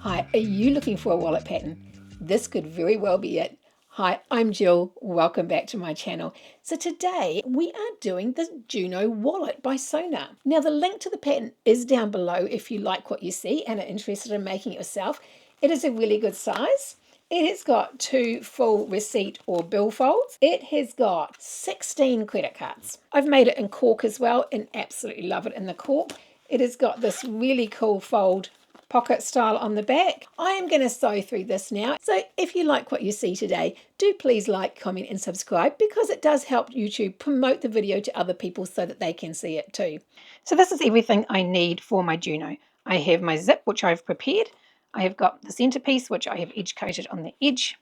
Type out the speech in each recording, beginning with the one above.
Hi, are you looking for a wallet pattern? This could very well be it. Hi, I'm Jill. Welcome back to my channel. So today we are doing the Juno Wallet by Sewgnar. Now the link to the pattern is down below if you like what you see and are interested in making it yourself. It is a really good size. It has got 2 full receipt or bill folds. It has got 16 credit cards. I've made it in cork as well and absolutely love it in the cork. It has got this really cool fold pocket style on the back. I am going to sew through this now. So if you like what you see today, do please like, comment and subscribe because it does help YouTube promote the video to other people so that they can see it too. So this is everything I need for my Juno. I have my zip, which I've prepared. I have got the centerpiece, which I have edge coated on the edge.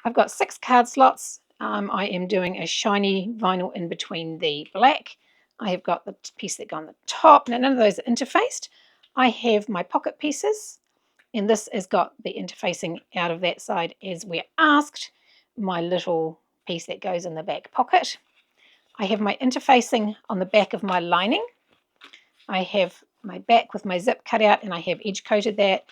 I've got 6 card slots. I am doing a shiny vinyl in between the black. I have got the piece that go on the top. Now none of those are interfaced. I have my pocket pieces, and this has got the interfacing out of that side as we're asked. My little piece that goes in the back pocket. I have my interfacing on the back of my lining. I have my back with my zip cut out, and I have edge coated that,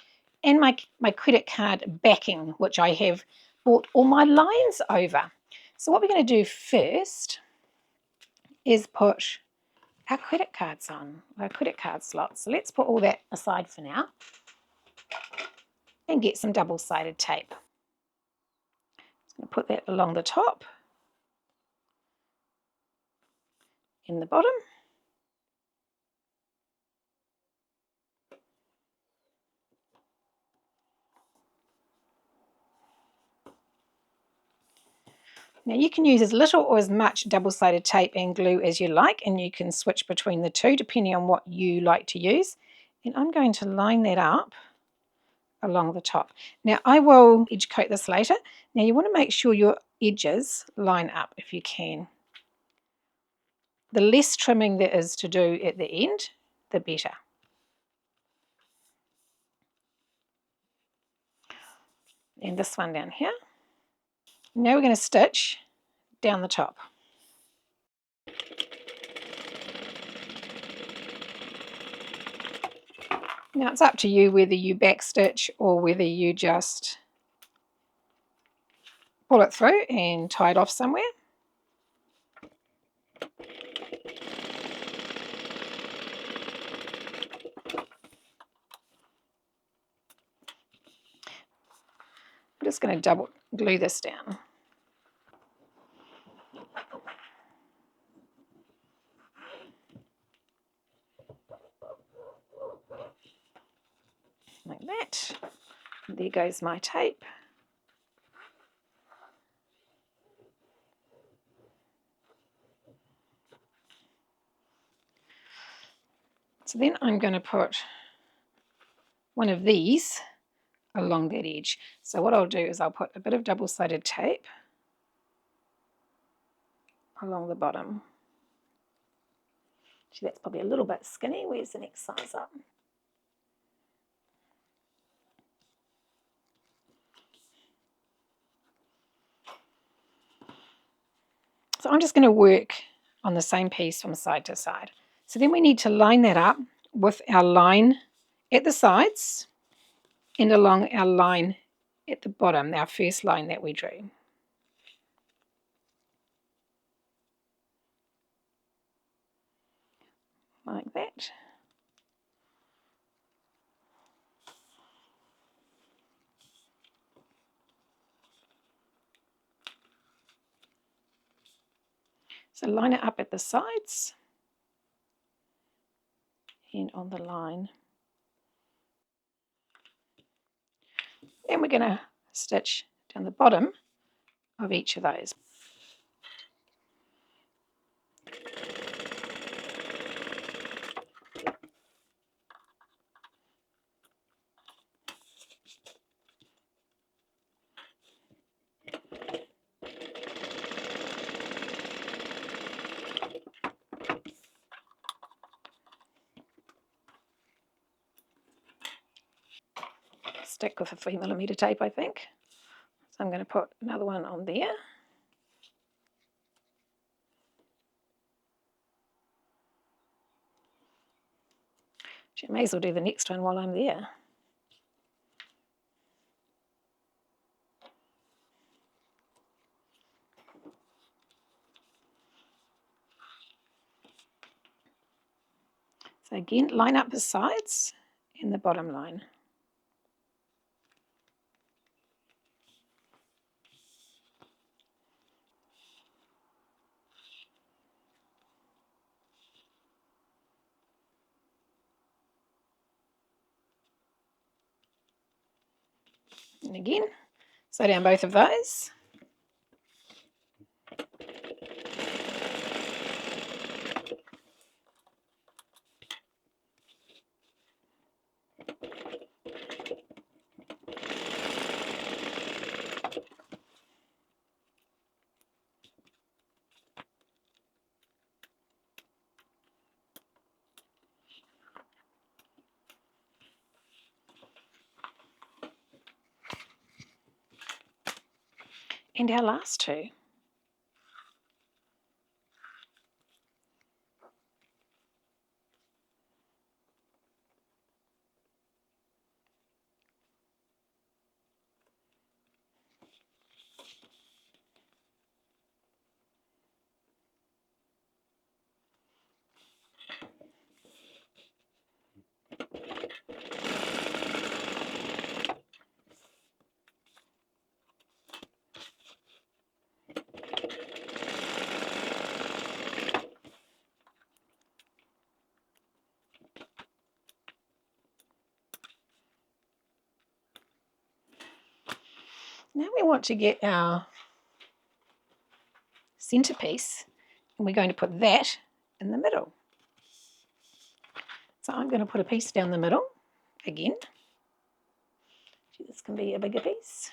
and my credit card backing, which I have brought all my lines over. So what we're going to do first is put our credit cards on, our credit card slots. So let's put all that aside for now and get some double-sided tape. I'm going to put that along the top and the bottom. Now you can use as little or as much double-sided tape and glue as you like, and you can switch between the two depending on what you like to use. And I'm going to line that up along the top. Now I will edge coat this later. Now you want to make sure your edges line up if you can. The less trimming there is to do at the end, the better. And this one down here. Now we're going to stitch down the top. Now it's up to you whether you backstitch or whether you just pull it through and tie it off somewhere. I'm just going to double glue this down. Like that. And there goes my tape. So then I'm going to put one of these along that edge. So what I'll do is I'll put a bit of double-sided tape along the bottom. Actually, that's probably a little bit skinny. Where's the next size up? So I'm just going to work on the same piece from side to side. So then we need to line that up with our line at the sides and along our line at the bottom, our first line that we drew. Like that. So line it up at the sides and on the line. Then we're going to stitch down the bottom of each of those. Stick with a 3mm tape, I think. So I'm going to put another one on there. I may as well do the next one while I'm there. So again, line up the sides and the bottom line. And again, sew down both of those. And our last two. Now we want to get our centerpiece, and we're going to put that in the middle. So I'm going to put a piece down the middle again. This can be a bigger piece.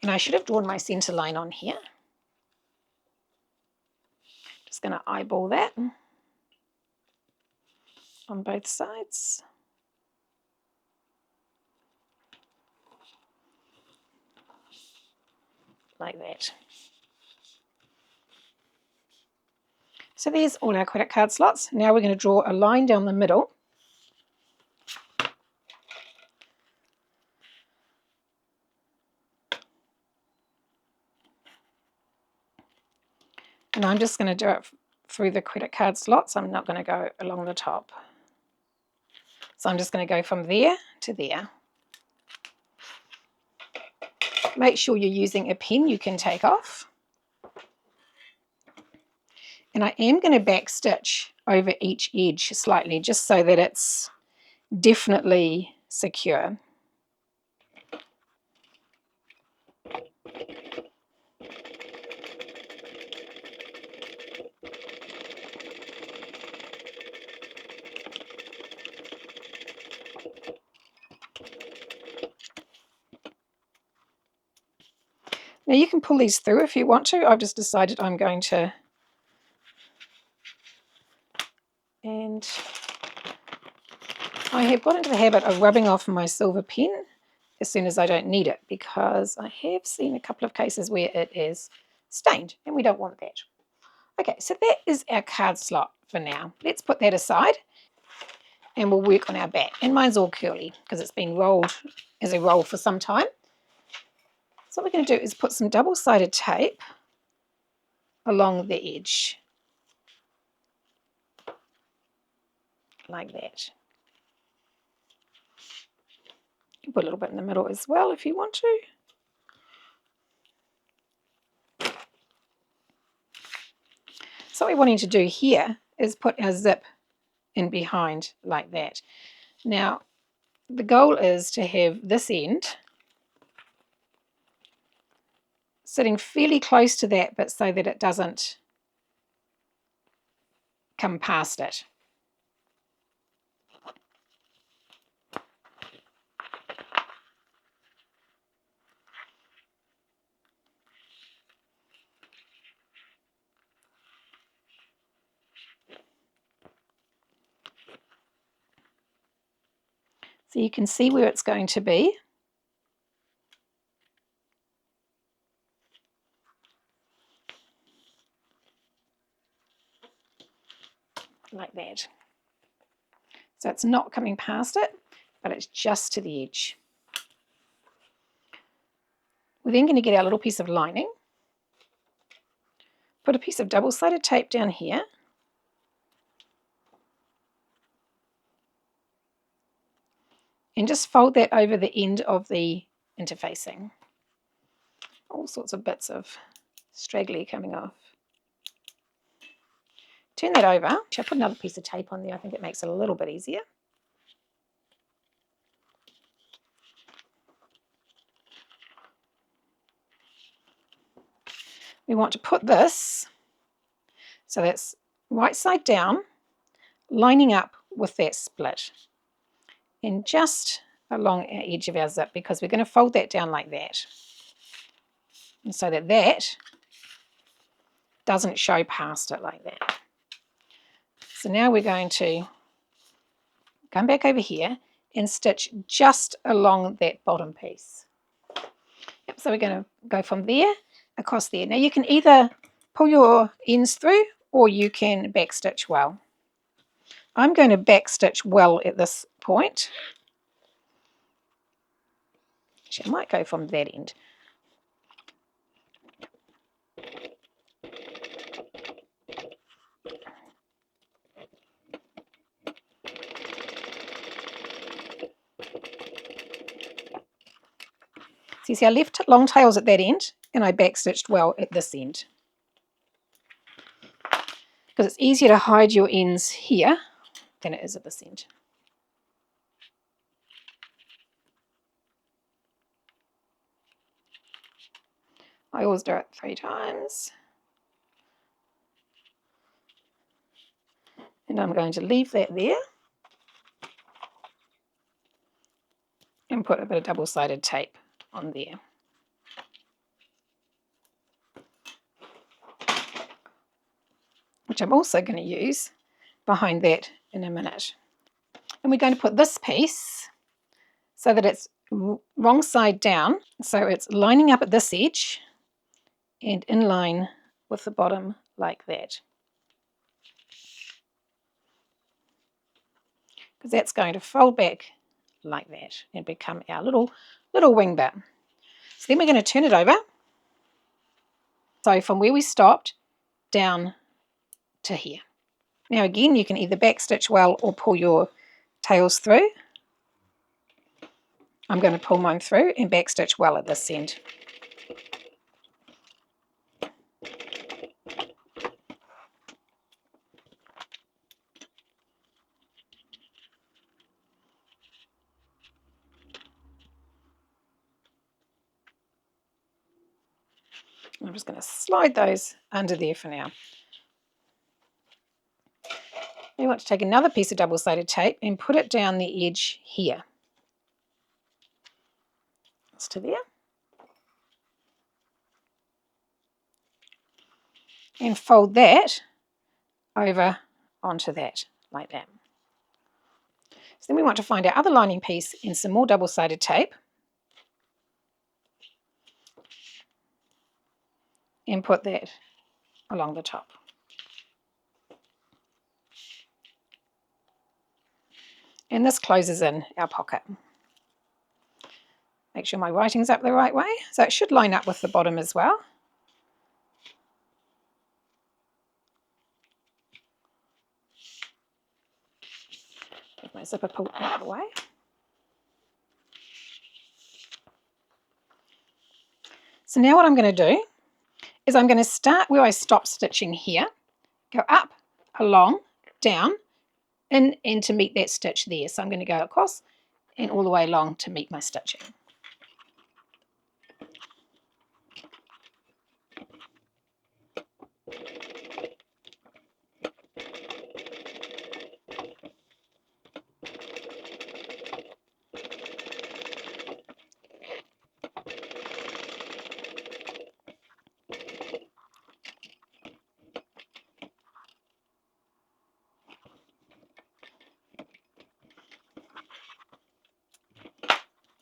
And I should have drawn my center line on here. Just going to eyeball that on both sides. Like that. So there's all our credit card slots. Now we're going to draw a line down the middle. And I'm just going to do it through the credit card slots. I'm not going to go along the top. So I'm just going to go from there to there. Make sure you're using a pen you can take off. And I am going to back stitch over each edge slightly, just so that it's definitely secure. Now you can pull these through if you want to. I've just decided I'm going to. And I have got into the habit of rubbing off my silver pen as soon as I don't need it, because I have seen a couple of cases where it is stained and we don't want that. Okay, so that is our card slot for now. Let's put that aside and we'll work on our back. And mine's all curly because it's been rolled as a roll for some time. So what we're going to do is put some double-sided tape along the edge, like that. You can put a little bit in the middle as well if you want to. So what we're wanting to do here is put our zip in behind like that. Now, the goal is to have this end sitting fairly close to that, but so that it doesn't come past it. So you can see where it's going to be. like that. So it's not coming past it, but it's just to the edge. We're then going to get our little piece of lining, put a piece of double-sided tape down here, and just fold that over the end of the interfacing. All sorts of bits of straggly coming off. Turn that over. I'll put another piece of tape on there. I think it makes it a little bit easier. We want to put this so that's right side down, lining up with that split, and just along our edge of our zip, because we're going to fold that down like that, and so that that doesn't show past it like that. So now we're going to come back over here and stitch just along that bottom piece. Yep, so we're going to go from there across there. Now you can either pull your ends through or you can backstitch well. I'm going to backstitch well at this point. Actually, I might go from that end. So you see I left long tails at that end and I backstitched well at this end. Because it's easier to hide your ends here than it is at this end. I always do it 3 times. And I'm going to leave that there and put a bit of double-sided tape on there. Which I'm also going to use behind that in a minute. And we're going to put this piece so that it's wrong side down, so it's lining up at this edge and in line with the bottom like that. Because that's going to fold back like that and become our little wing bit. So then we're going to turn it over. So from where we stopped down to here. Now again, you can either backstitch well or pull your tails through. I'm going to pull mine through and backstitch well at this end. I'm just going to slide those under there for now. We want to take another piece of double-sided tape and put it down the edge here. It's to there. And fold that over onto that, like that. So then we want to find our other lining piece and some more double-sided tape. And put that along the top. And this closes in our pocket. Make sure my writing's up the right way. So it should line up with the bottom as well. Get my zipper pulled out of the way. So now what I'm going to do is I'm going to start where I stopped stitching here, go up, along, down, in and to meet that stitch there. So I'm going to go across and all the way along to meet my stitching.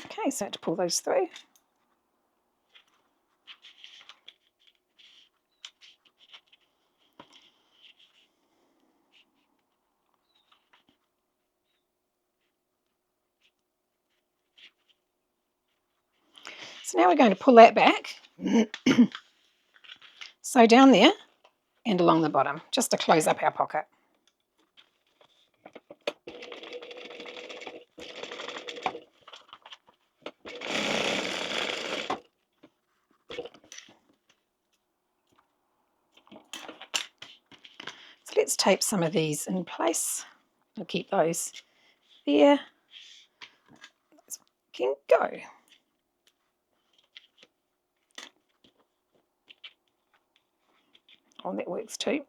Okay, so I have to pull those through. So now we're going to pull that back, sew down there and along the bottom, just to close up our pocket. So let's tape some of these in place. We'll keep those there. Can go. Oh, that works too.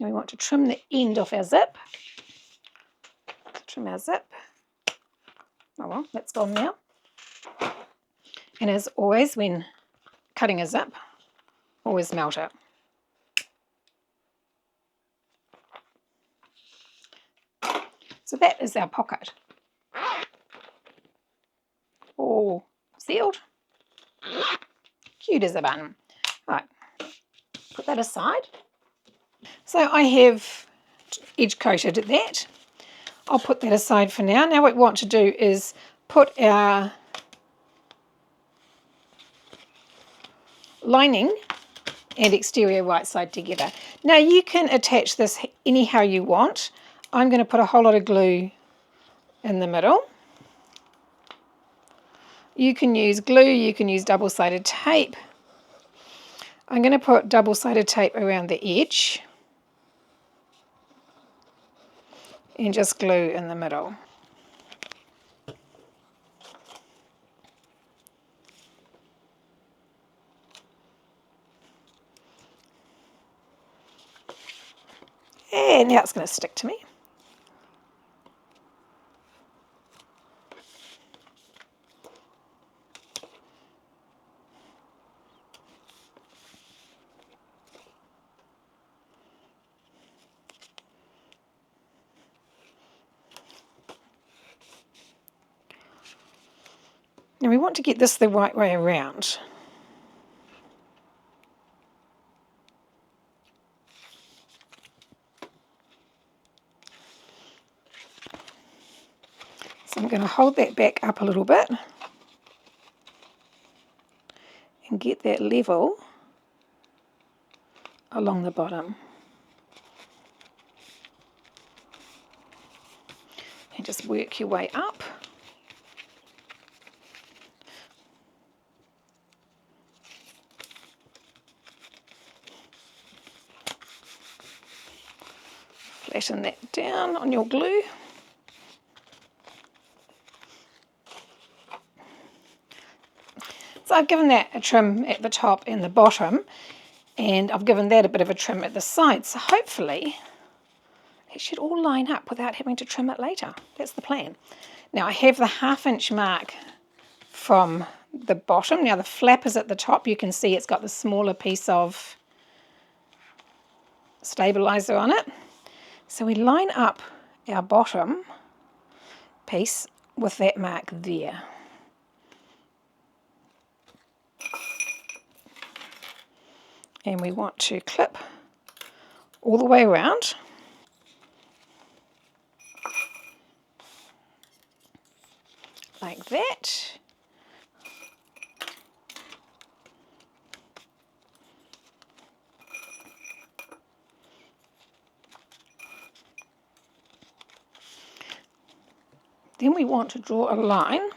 Now we want to trim the end off our zip. Trim our zip. Oh well, that's gone now. And as always, when cutting a zip, always melt it. So that is our pocket. All sealed. Cute as a button. Right, put that aside. So I have edge coated that. I'll put that aside for now. Now what we want to do is put our lining and exterior right side together. Now you can attach this anyhow you want. I'm going to put a whole lot of glue in the middle. You can use glue, you can use double-sided tape. I'm going to put double-sided tape around the edge and just glue in the middle. And now it's going to stick to me. Now we want to get this the right way around. So I'm going to hold that back up a little bit and get that level along the bottom. And just work your way up. Flatten that down on your glue. So I've given that a trim at the top and the bottom, and I've given that a bit of a trim at the side. So hopefully it should all line up without having to trim it later. That's the plan. Now I have the 1/2 inch mark from the bottom. Now the flap is at the top. You can see it's got the smaller piece of stabilizer on it. So we line up our bottom piece with that mark there. And we want to clip all the way around. Like that. Then we want to draw a line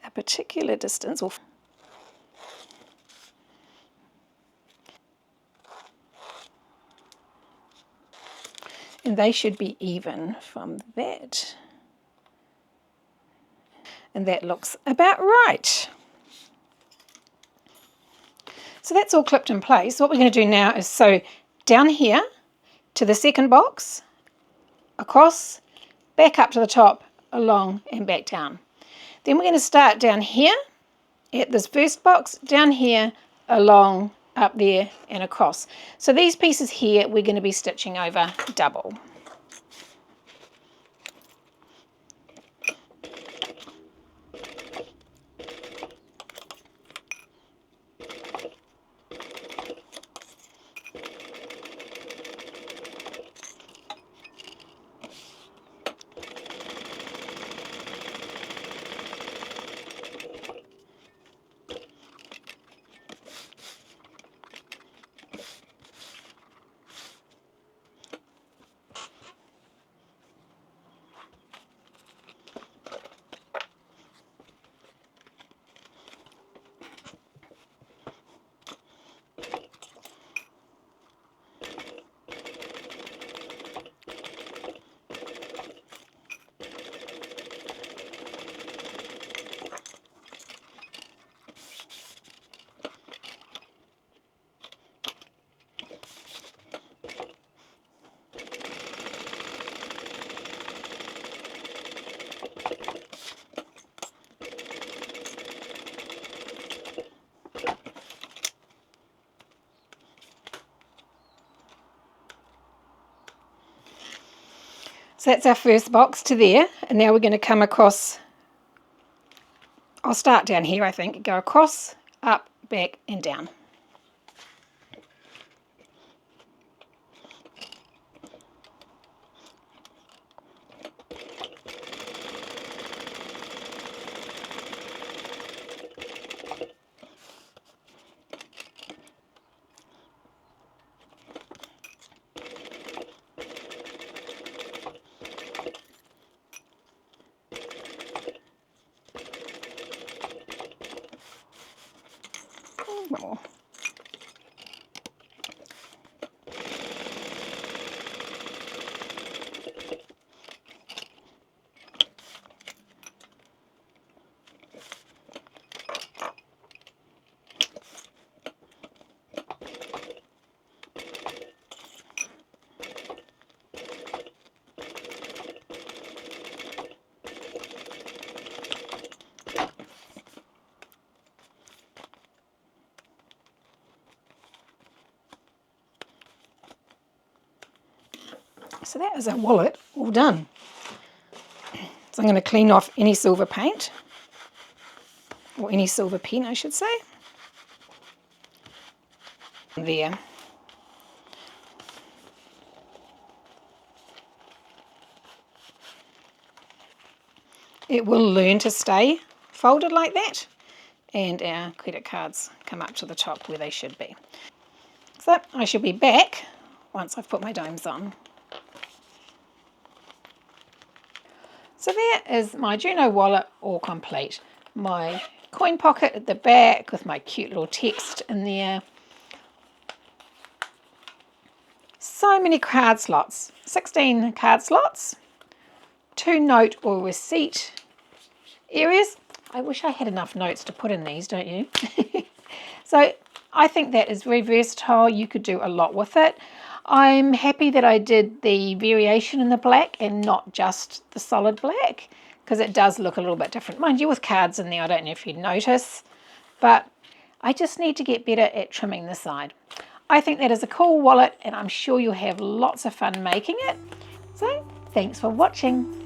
a particular distance, and they should be even from that. And that looks about right. So that's all clipped in place. What we're going to do now is sew down here to the second box, across, back up to the top, along and back down. Then we're going to start down here at this first box, down here, along, up there and across. So these pieces here we're going to be stitching over double. So that's our first box to there, and now we're going to come across. I'll start down here, I think, go across, up, back and down. One more. So that is our wallet all done. So I'm going to clean off any silver paint, or any silver pen I should say. There. It will learn to stay folded like that, and our credit cards come up to the top where they should be. So I should be back once I've put my domes on. So there is my Juno wallet all complete. My coin pocket at the back with my cute little text in there. So many card slots, 16 card slots, 2 note or receipt areas. I wish I had enough notes to put in these, don't you? So I think that is very versatile. You could do a lot with it. I'm happy that I did the variation in the black and not just the solid black, because it does look a little bit different. Mind you, with cards in there, I don't know if you'd notice, but I just need to get better at trimming the side. I think that is a cool wallet, and I'm sure you'll have lots of fun making it. So thanks for watching.